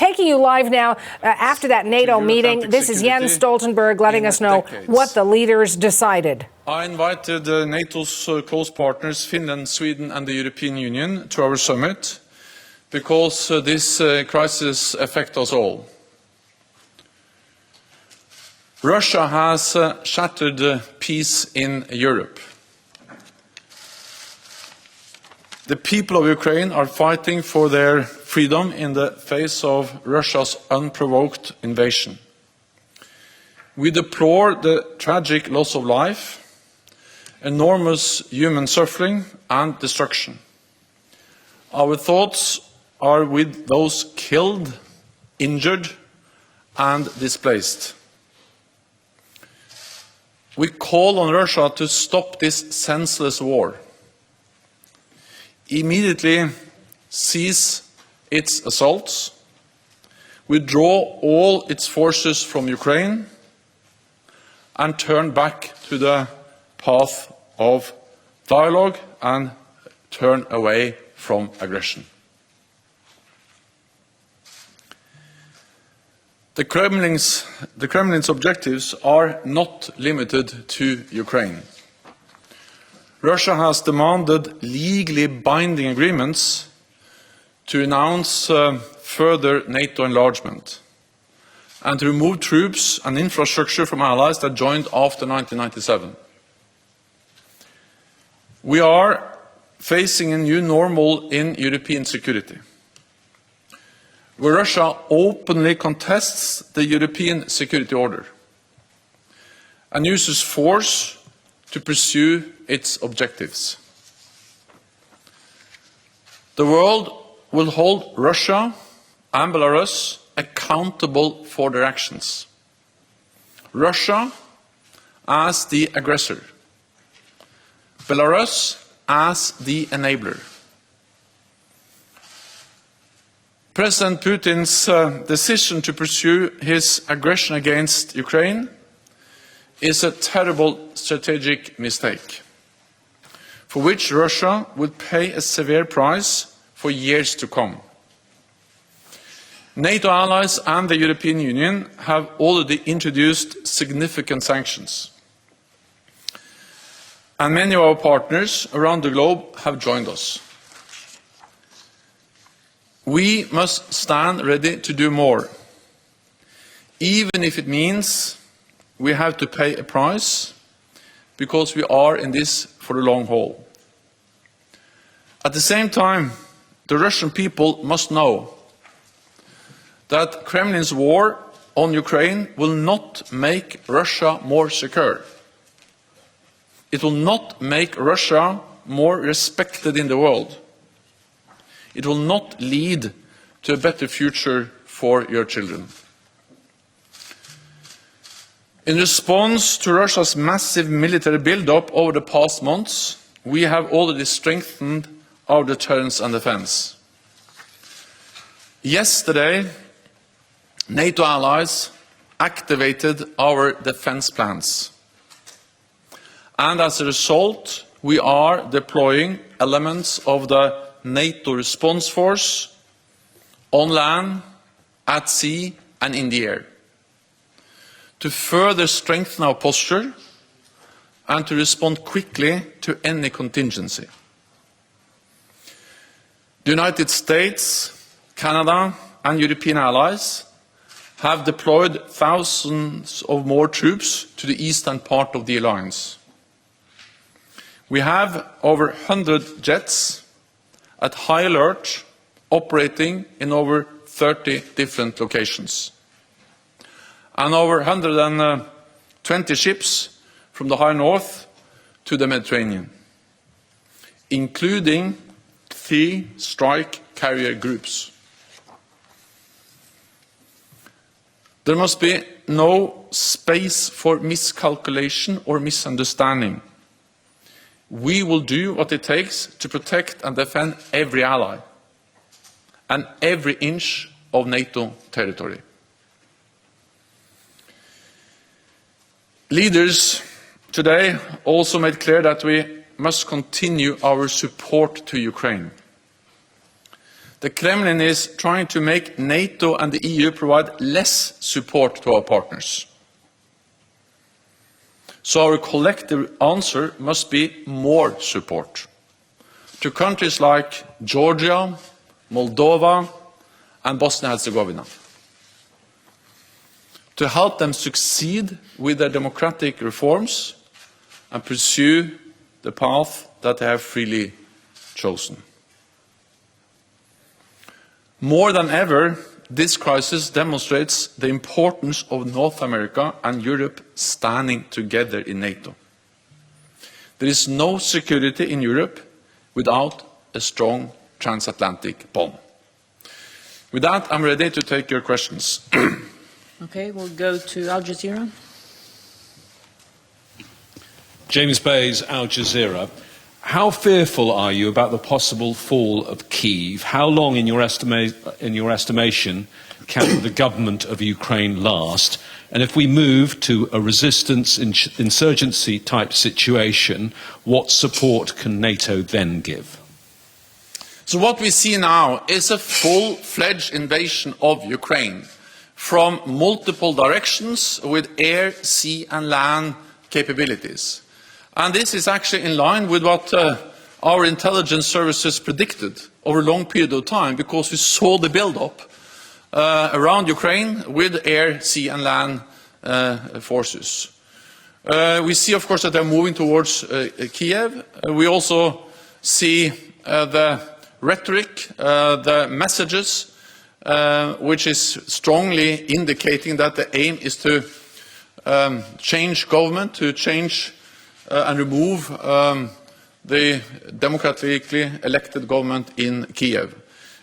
Taking you live now after that NATO meeting. This is Jens Stoltenberg letting us know what the leaders decided. I invited NATO's close partners, Finland, Sweden and the European Union, to our summit because this crisis affects us all. Russia has shattered peace in Europe. The people of Ukraine are fighting for their freedom in the face of Russia's unprovoked invasion. We deplore the tragic loss of life, enormous human suffering and destruction. Our thoughts are with those killed, injured and displaced. We call on Russia to stop this senseless war. Immediately cease its assaults, withdraw all its forces from Ukraine, and turn back to the path of dialogue and turn away from aggression. The Kremlin's objectives are not limited to Ukraine. Russia has demanded legally binding agreements to announce further NATO enlargement and to remove troops and infrastructure from allies that joined after 1997. We are facing a new normal in European security, where Russia openly contests the European security order and uses force to pursue its objectives. The world will hold Russia and Belarus accountable for their actions. Russia as the aggressor, Belarus as the enabler. President Putin's decision to pursue his aggression against Ukraine is a terrible strategic mistake, for which Russia will pay a severe price for years to come. NATO allies and the European Union have already introduced significant sanctions, and many of our partners around the globe have joined us. We must stand ready to do more, even if it means we have to pay a price, because we are in this for the long haul. At the same time, the Russian people must know that Kremlin's war on Ukraine will not make Russia more secure. It will not make Russia more respected in the world. It will not lead to a better future for your children. In response to Russia's massive military build-up over the past months, we have already strengthened our deterrence and defense. Yesterday, NATO allies activated our defense plans. And as a result, we are deploying elements of the NATO response force on land, at sea and in the air, to further strengthen our posture and to respond quickly to any contingency. The United States, Canada and European allies have deployed thousands of more troops to the eastern part of the alliance. We have over 100 jets at high alert, operating in over 30 different locations, and over 120 ships from the high north to the Mediterranean, including 3 strike carrier groups. There must be no space for miscalculation or misunderstanding. We will do what it takes to protect and defend every ally and every inch of NATO territory. Leaders today also made clear that we must continue our support to Ukraine. The Kremlin is trying to make NATO and the EU provide less support to our partners. So our collective answer must be more support to countries like Georgia, Moldova, and Bosnia-Herzegovina, to help them succeed with their democratic reforms and pursue the path that they have freely chosen. More than ever, this crisis demonstrates the importance of North America and Europe standing together in NATO. There is no security in Europe without a strong transatlantic bond. With that, I'm ready to take your questions. Okay, we'll go to Al Jazeera. James Bays, Al Jazeera. How fearful are you about the possible fall of Kyiv? How long, in your estimation, can the government of Ukraine last? And if we move to a resistance insurgency type situation, what support can NATO then give? So what we see now is a full-fledged invasion of Ukraine from multiple directions with air, sea and land capabilities. And this is actually in line with what our intelligence services predicted over a long period of time, because we saw the build-up around Ukraine with air, sea and land forces. We see, of course, that they're moving towards Kiev. We also see the rhetoric, the messages, which is strongly indicating that the aim is to change government, to change and remove the democratically elected government in Kiev.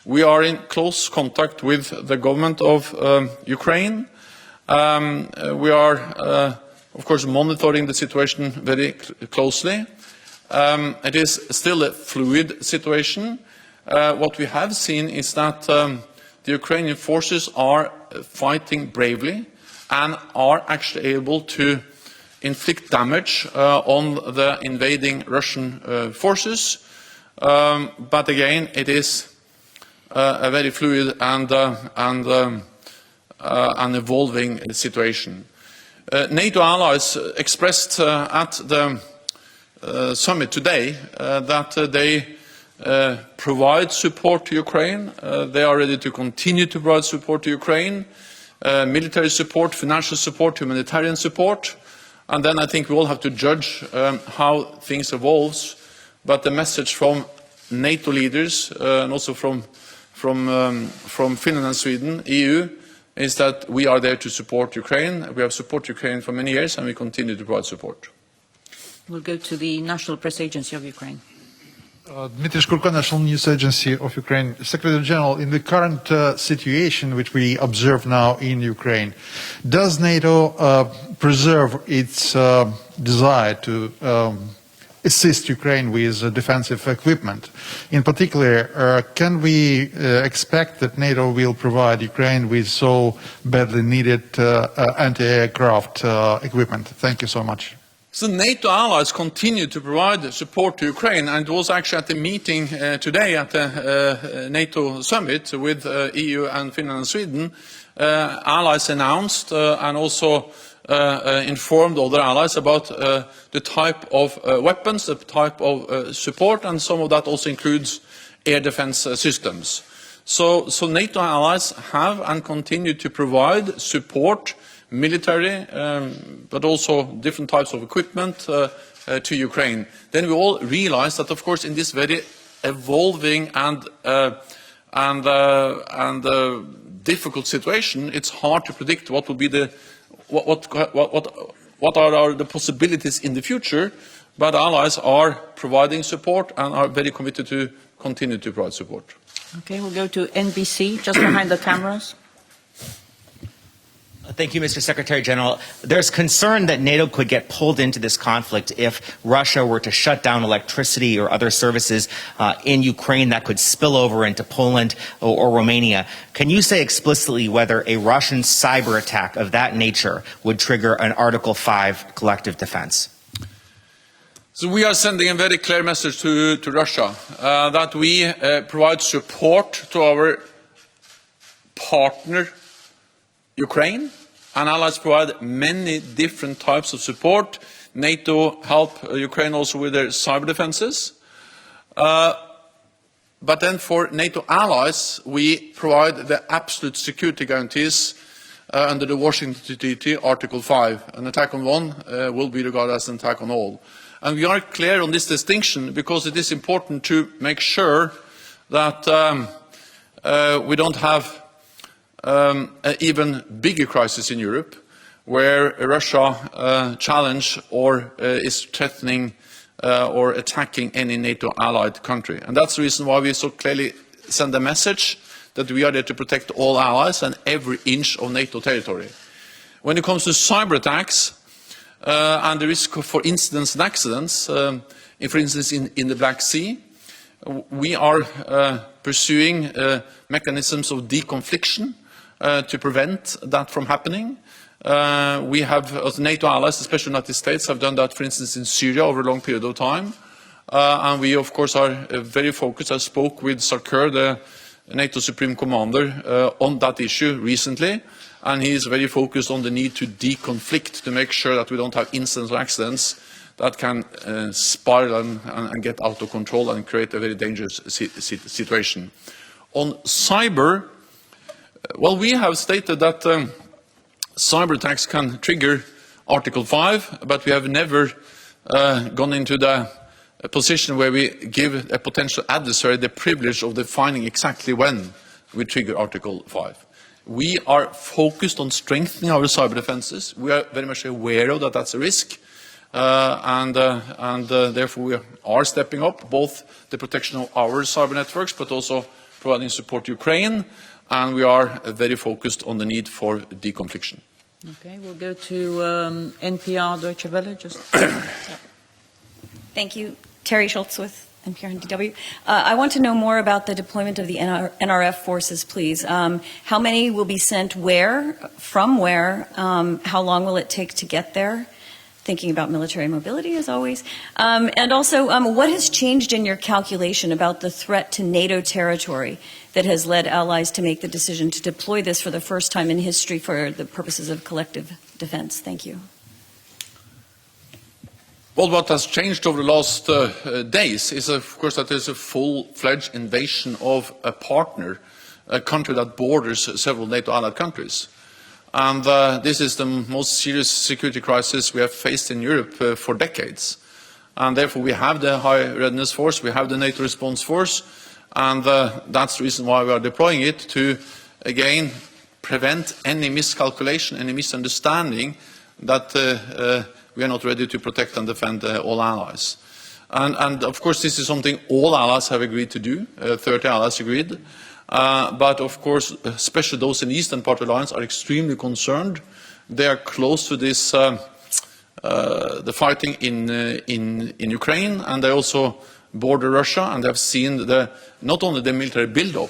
We are in close contact with the government of Ukraine. We are, of course, monitoring the situation very closely. It is still a fluid situation. What we have seen is that the Ukrainian forces are fighting bravely and are actually able to inflict damage on the invading Russian forces. But again, it is a very fluid and an evolving situation. NATO allies expressed at the summit today that they provide support to Ukraine. They are ready to continue to provide support to Ukraine, military support, financial support, humanitarian support. And then I think we all have to judge how things evolve. But the message from NATO leaders and also from Finland and Sweden, EU, is that we are there to support Ukraine. We have supported Ukraine for many years and we continue to provide support. We'll go to the National Press Agency of Ukraine. Dmitry Shkurko, National News Agency of Ukraine. Secretary General, in the current situation which we observe now in Ukraine, does NATO preserve its desire to assist Ukraine with defensive equipment? In particular, can we expect that NATO will provide Ukraine with so badly needed anti-aircraft equipment? Thank you so much. So NATO allies continue to provide support to Ukraine, and it was actually at the meeting today at the NATO summit with EU and Finland and Sweden, allies announced and also informed other allies about the type of weapons, the type of support, and some of that also includes air defense systems. So NATO allies have and continue to provide support, military, but also different types of equipment to Ukraine. Then we all realize that, of course, in this very evolving and difficult situation, it's hard to predict what will be the what are the possibilities in the future. But allies are providing support and are very committed to continue to provide support. Okay, we'll go to NBC, just behind the cameras. Thank you, Mr. Secretary General. There's concern that NATO could get pulled into this conflict if Russia were to shut down electricity or other services in Ukraine that could spill over into Poland or Romania. Can you say explicitly whether a Russian cyber attack of that nature would trigger an Article 5 collective defense? So we are sending a very clear message to Russia that we provide support to our partner Ukraine, and allies provide many different types of support. NATO help Ukraine also with their cyber defenses. But then for NATO allies, we provide the absolute security guarantees under the Washington Treaty, Article 5. An attack on one will be regarded as an attack on all. And we are clear on this distinction because it is important to make sure that we don't have an even bigger crisis in Europe, where Russia challenge or is threatening or attacking any NATO allied country. And that's the reason why we so clearly send a message that we are there to protect all allies and every inch of NATO territory. When it comes to cyber attacks and the risk for incidents and accidents, for instance in the Black Sea, we are pursuing mechanisms of deconfliction to prevent that from happening. We have, as NATO allies, especially the United States, have done that, for instance, in Syria over a long period of time. And we, of course, are very focused. I spoke with Sarkar, the NATO Supreme Commander, on that issue recently. And he is very focused on the need to deconflict, to make sure that we don't have incidents or accidents that can spiral and get out of control and create a very dangerous situation. On cyber, well, we have stated that cyber attacks can trigger Article 5, but we have never gone into the position where we give a potential adversary the privilege of defining exactly when we trigger Article 5. We are focused on strengthening our cyber defenses. We are very much aware of that that's a risk, and therefore we are stepping up both the protection of our cyber networks, but also providing support to Ukraine, and we are very focused on the need for deconfliction. Okay, we'll go to NPR Deutsche Welle. Just Thank you. Terry Schultz with NPR and DW. I want to know more about the deployment of the NRF forces, please. How many will be sent where, from where? How long will it take to get there? Thinking about military mobility, as always. And also, what has changed in your calculation about the threat to NATO territory that has led allies to make the decision to deploy this for the first time in history for the purposes of collective defense? Thank you. Well, what has changed over the last days is, of course, that there's a full-fledged invasion of a partner, a country that borders several NATO allied countries. And this is the most serious security crisis we have faced in Europe for decades. And therefore we have the High Readiness Force, we have the NATO Response Force, and that's the reason why we are deploying it, to, again, prevent any miscalculation, any misunderstanding that we are not ready to protect and defend all allies. And of course this is something all allies have agreed to do, 30 allies agreed. But of course, especially those in the eastern part of the alliance are extremely concerned. They are close to this, the fighting in Ukraine, and they also border Russia, and they have seen not only the military build-up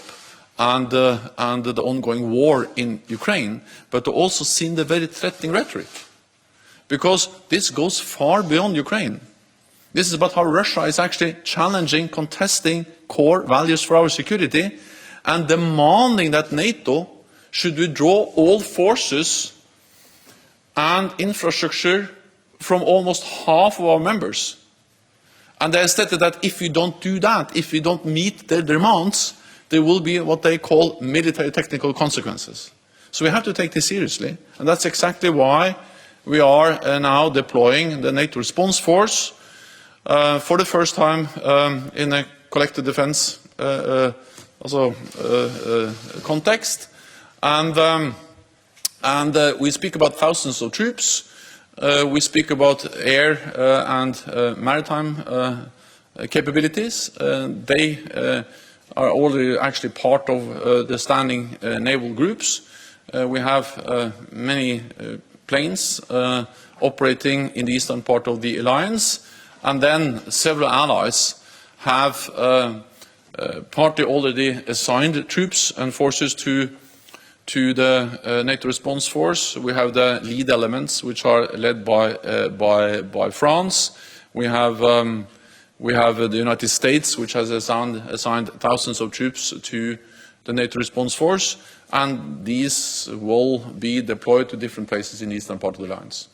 and the ongoing war in Ukraine, but also seen the very threatening rhetoric. Because this goes far beyond Ukraine. This is about how Russia is actually challenging, contesting core values for our security, and demanding that NATO should withdraw all forces and infrastructure from almost half of our members. And they have stated that if we don't do that, if we don't meet their demands, there will be what they call military technical consequences. So we have to take this seriously, and that's exactly why we are now deploying the NATO Response Force for the first time in a collective defense context. And we speak about thousands of troops. We speak about air and maritime capabilities. They are already actually part of the standing naval groups. We have many planes operating in the eastern part of the alliance, and then several allies have partly already assigned troops and forces to the NATO Response Force. We have the lead elements, which are led by France. We have the United States, which has assigned thousands of troops to the NATO response force, and these will be deployed to different places in the eastern part of the alliance.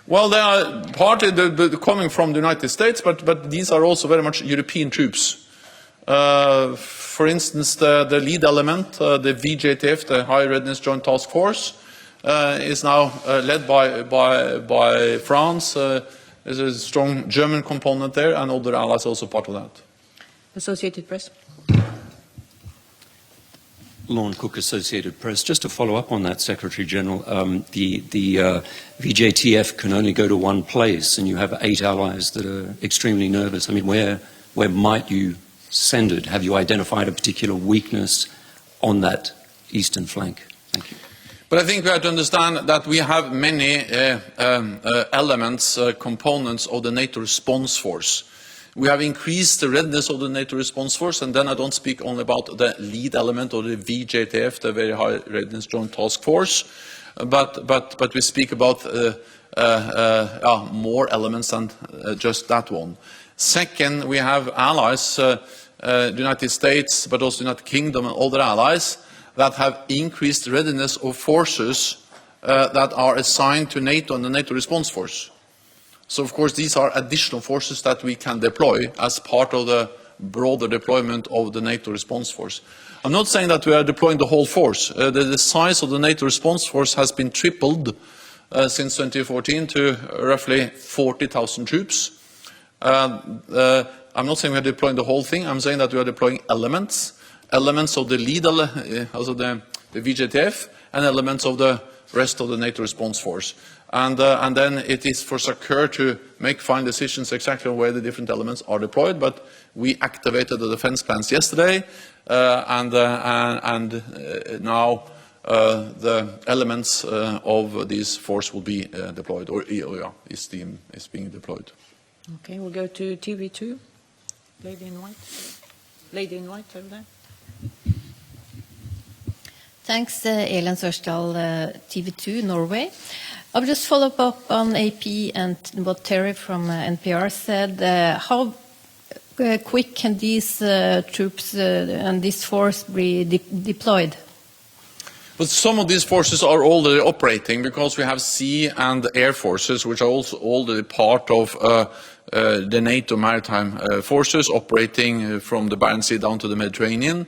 Well, they are partly coming from the United States, but these are also very much European troops. For instance, the lead element, the VJTF, the High Readiness Joint Task Force, is now led by France. There's a strong German component there, and other allies also part of that. Associated Press. Lorne Cook, Associated Press. Just to follow up on that, Secretary General, the VJTF can only go to one place, and you have 8 allies that are extremely nervous. I mean, where might you send it? Have you identified a particular weakness on that eastern flank? Thank you. But I think we have to understand that we have many elements, components of the NATO response force. We have increased the readiness of the NATO response force, and then I don't speak only about the lead element or the VJTF, the Very High Readiness Joint Task Force, but we speak about more elements than just that one. Second, we have allies, the United States, but also the United Kingdom and other allies that have increased readiness of forces that are assigned to NATO and the NATO response force. So, of course, these are additional forces that we can deploy as part of the broader deployment of the NATO response force. I'm not saying that we are deploying the whole force. The size of the NATO response force has been tripled since 2014 to roughly 40,000 troops. I'm not saying we are deploying the whole thing. I'm saying that we are deploying elements of the lead, also the VJTF, and elements of the rest of the NATO response force. And then it is for SACEUR to make fine decisions exactly on where the different elements are deployed. But we activated the defense plans yesterday, and now the elements of this force will be deployed, or is being deployed. Okay, we'll go to TV2. Lady in white. Lady in white over there. Thanks, Elin Sørsdal, TV2 Norway. I'll just follow up on AP and what Terry from NPR said. How quick can these troops and this force be deployed? But some of these forces are already operating because we have sea and air forces, which are also already part of the NATO maritime forces operating from the Barents Sea down to the Mediterranean.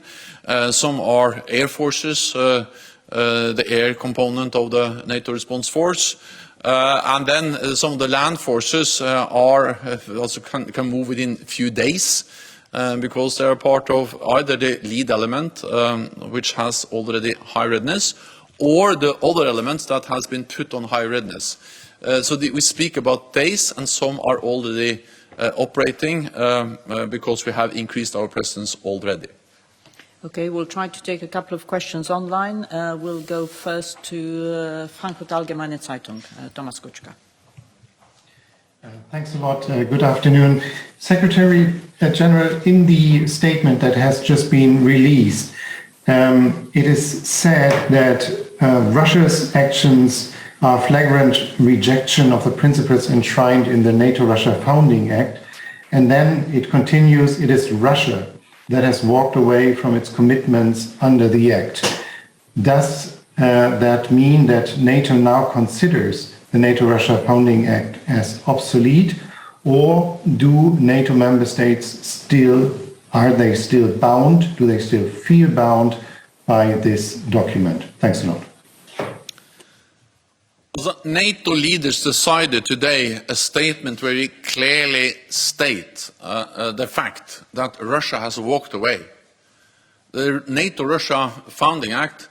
Some are air forces, the air component of the NATO response force. And then some of the land forces also can move within a few days because they are part of either the lead element, which has already high readiness, or the other elements that has been put on high readiness. So we speak about days, and some are already operating because we have increased our presence already. Okay, we'll try to take a couple of questions online. We'll go first to Frankfurt Allgemeine Zeitung, Thomas Kutschka. Thanks a lot. Good afternoon. Secretary General, in the statement that has just been released, it is said that Russia's actions are flagrant rejection of the principles enshrined in the NATO-Russia Founding Act. And then it continues, it is Russia that has walked away from its commitments under the Act. Does that mean that NATO now considers the NATO-Russia Founding Act as obsolete, or do NATO member states are they still bound, do they still feel bound by this document? Thanks a lot. The NATO leaders decided today a statement where we clearly state the fact that Russia has walked away. The NATO-Russia Founding Act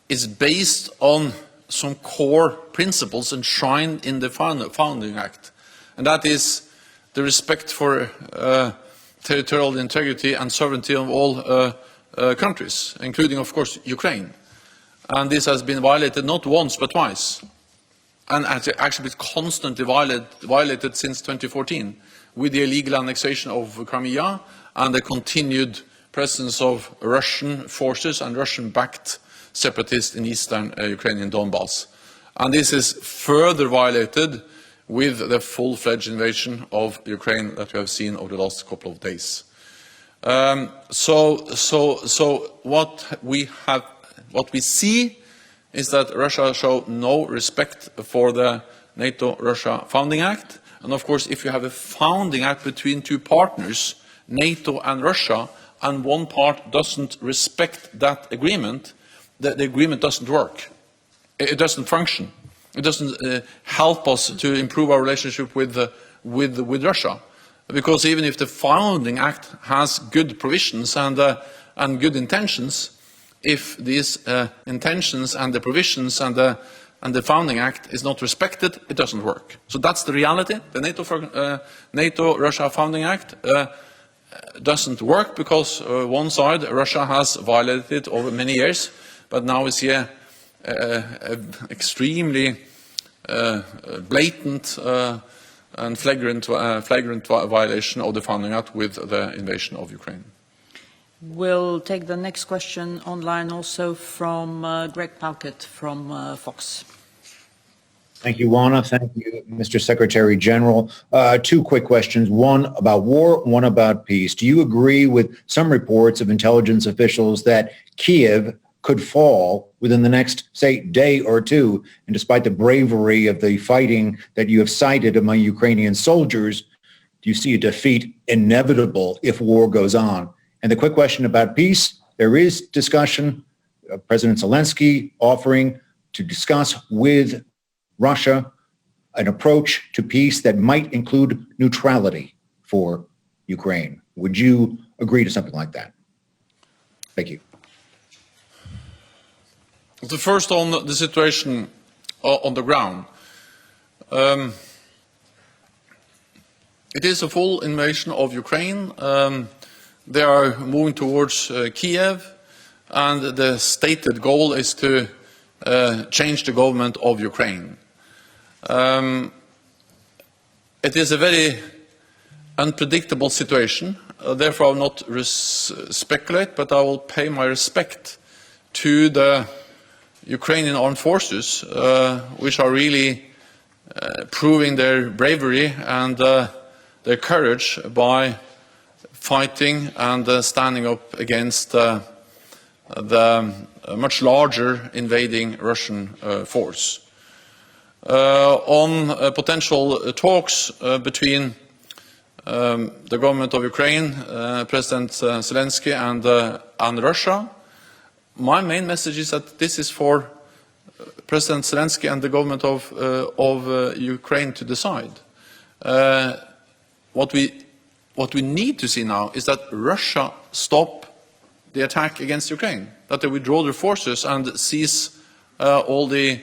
is based on some core principles enshrined in the Founding Act, and that is the respect for territorial integrity and sovereignty of all countries, including, of course, Ukraine. And this has been violated not once but twice, and actually been constantly violated since 2014 with the illegal annexation of Crimea and the continued presence of Russian forces and Russian-backed separatists in eastern Ukrainian Donbass. And this is further violated with the full-fledged invasion of Ukraine that we have seen over the last couple of days. So what we see is that Russia showed no respect for the NATO-Russia Founding Act. And of course, if you have a founding act between two partners, NATO and Russia, and one part doesn't respect that agreement, the agreement doesn't work. It doesn't function. It doesn't help us to improve our relationship with Russia. Because even if the founding act has good provisions and good intentions, if these intentions and the provisions and the founding act is not respected, it doesn't work. So that's the reality. The NATO-Russia Founding Act doesn't work because one side, Russia, has violated it over many years, but now we see a extremely blatant and flagrant violation of the Founding Act with the invasion of Ukraine. We'll take the next question online also from Greg Palkett from Fox. Thank you, Juana. Thank you, Mr. Secretary General. Two quick questions, one about war, one about peace. Do you agree with some reports of intelligence officials that Kiev could fall within the next, say, day or two? And despite the bravery of the fighting that you have cited among Ukrainian soldiers, do you see a defeat inevitable if war goes on? And the quick question about peace, there is discussion, President Zelensky offering to discuss with Russia an approach to peace that might include neutrality for Ukraine. Would you agree to something like that? Thank you. The first on the situation on the ground. It is a full invasion of Ukraine. They are moving towards Kiev, and the stated goal is to change the government of Ukraine. It is a very unpredictable situation, therefore I will not speculate, but I will pay my respect to the Ukrainian armed forces, which are really proving their bravery and their courage by fighting and standing up against the much larger invading Russian force. On potential talks between the government of Ukraine, President Zelensky, and Russia, my main message is that this is for President Zelensky and the government of Ukraine to decide. What we need to see now is that Russia stop the attack against Ukraine, that they withdraw their forces and cease all the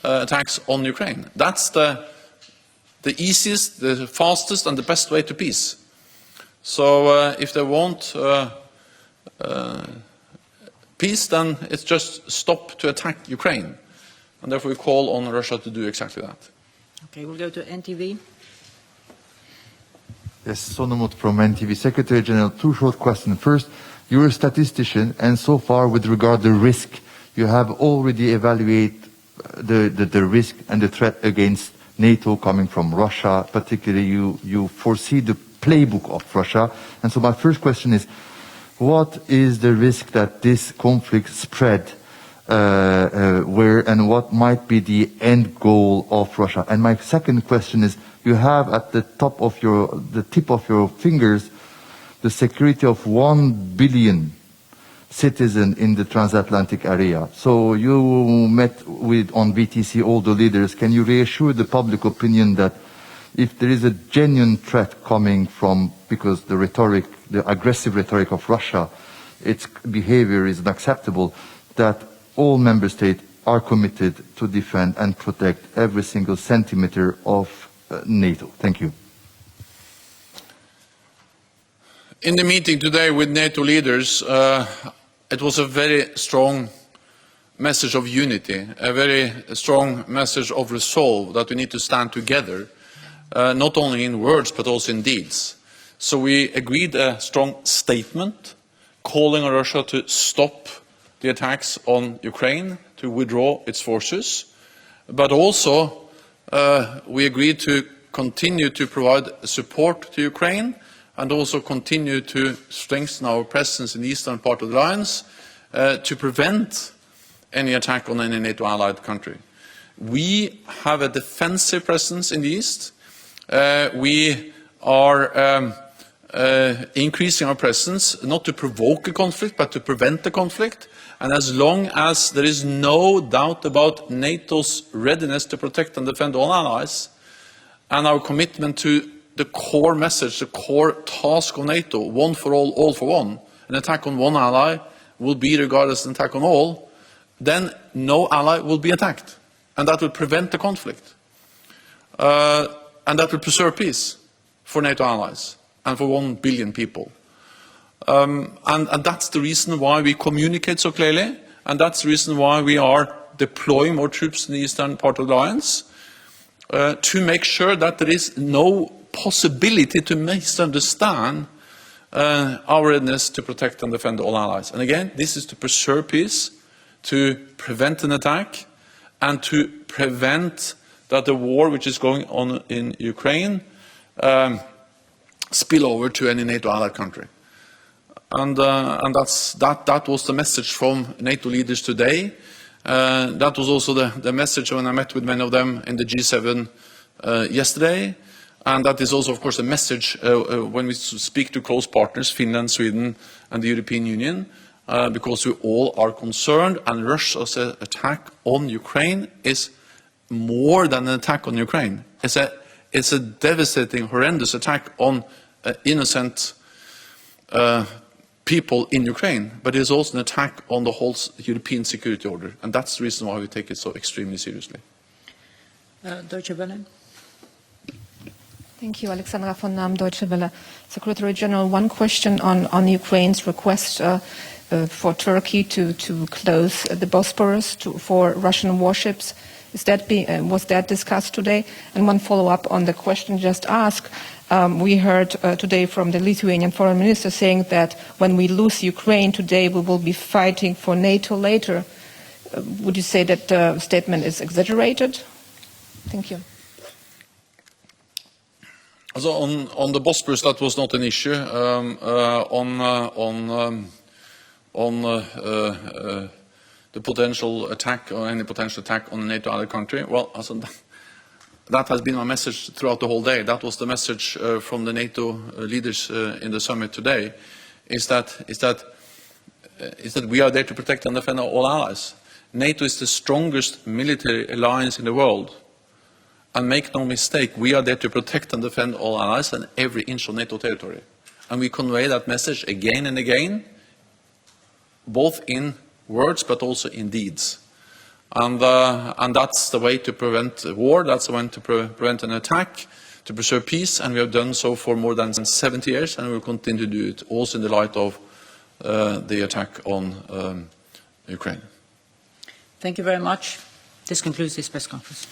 attacks on Ukraine. That's the easiest, the fastest, and the best way to peace. So if they want peace, then it's just stop to attack Ukraine. And therefore we call on Russia to do exactly that. Okay, we'll go to NTV. Yes, Sonomot from NTV. Secretary General, two short questions. First, you're a statistician, and so far with regard to risk, you have already evaluated the risk and the threat against NATO coming from Russia. Particularly, you foresee the playbook of Russia. And so my first question is, what is the risk that this conflict spread where and what might be the end goal of Russia? And my second question is, you have at the tip of your fingers the security of 1 billion citizens in the transatlantic area. So you met on VTC all the leaders. Can you reassure the public opinion that if there is a genuine threat coming from, because the aggressive rhetoric of Russia, its behavior is unacceptable, that all member states are committed to defend and protect every single centimeter of NATO? Thank you. In the meeting today with NATO leaders, it was a very strong message of unity, a very strong message of resolve that we need to stand together, not only in words but also in deeds. So we agreed a strong statement calling on Russia to stop the attacks on Ukraine, to withdraw its forces, but also we agreed to continue to provide support to Ukraine and also continue to strengthen our presence in the eastern part of the alliance to prevent any attack on any NATO allied country. We have a defensive presence in the east. We are increasing our presence not to provoke a conflict but to prevent the conflict. And as long as there is no doubt about NATO's readiness to protect and defend all allies and our commitment to the core message, the core task of NATO, one for all for one, an attack on one ally will be regarded as an attack on all, then no ally will be attacked. And that will prevent the conflict. And that will preserve peace for NATO allies and for 1 billion people. And that's the reason why we communicate so clearly, and that's the reason why we are deploying more troops in the eastern part of the alliance, to make sure that there is no possibility to misunderstand our readiness to protect and defend all allies. And again, this is to preserve peace, to prevent an attack, and to prevent that the war which is going on in Ukraine spill over to any NATO allied country. And that was the message from NATO leaders today. That was also the message when I met with many of them in the G7 yesterday. And that is also, of course, a message when we speak to close partners, Finland, Sweden, and the European Union, because we all are concerned, and Russia's attack on Ukraine is more than an attack on Ukraine. It's a devastating, horrendous attack on innocent people in Ukraine, but it is also an attack on the whole European security order, and that's the reason why we take it so extremely seriously. Deutsche Welle. Thank you, Alexandra von Nahm, Deutsche Welle. Secretary General, one question on Ukraine's request for Turkey to close the Bosporus for Russian warships. Was that discussed today? And one follow-up on the question just asked. We heard today from the Lithuanian foreign minister saying that when we lose Ukraine today, we will be fighting for NATO later. Would you say that the statement is exaggerated? Thank you. So on the Bosporus, that was not an issue. The potential attack or any potential attack on a NATO allied country, well, that has been my message throughout the whole day. That was the message from the NATO leaders in the summit today, is that we are there to protect and defend all allies. NATO is the strongest military alliance in the world. And make no mistake, we are there to protect and defend all allies and every inch of NATO territory. And we convey that message again and again, both in words but also in deeds. And that's the way to prevent war, that's the way to prevent an attack, to preserve peace, and we have done so for more than 70 years, and we will continue to do it, also in the light of the attack on Ukraine. Thank you very much. This concludes this press conference.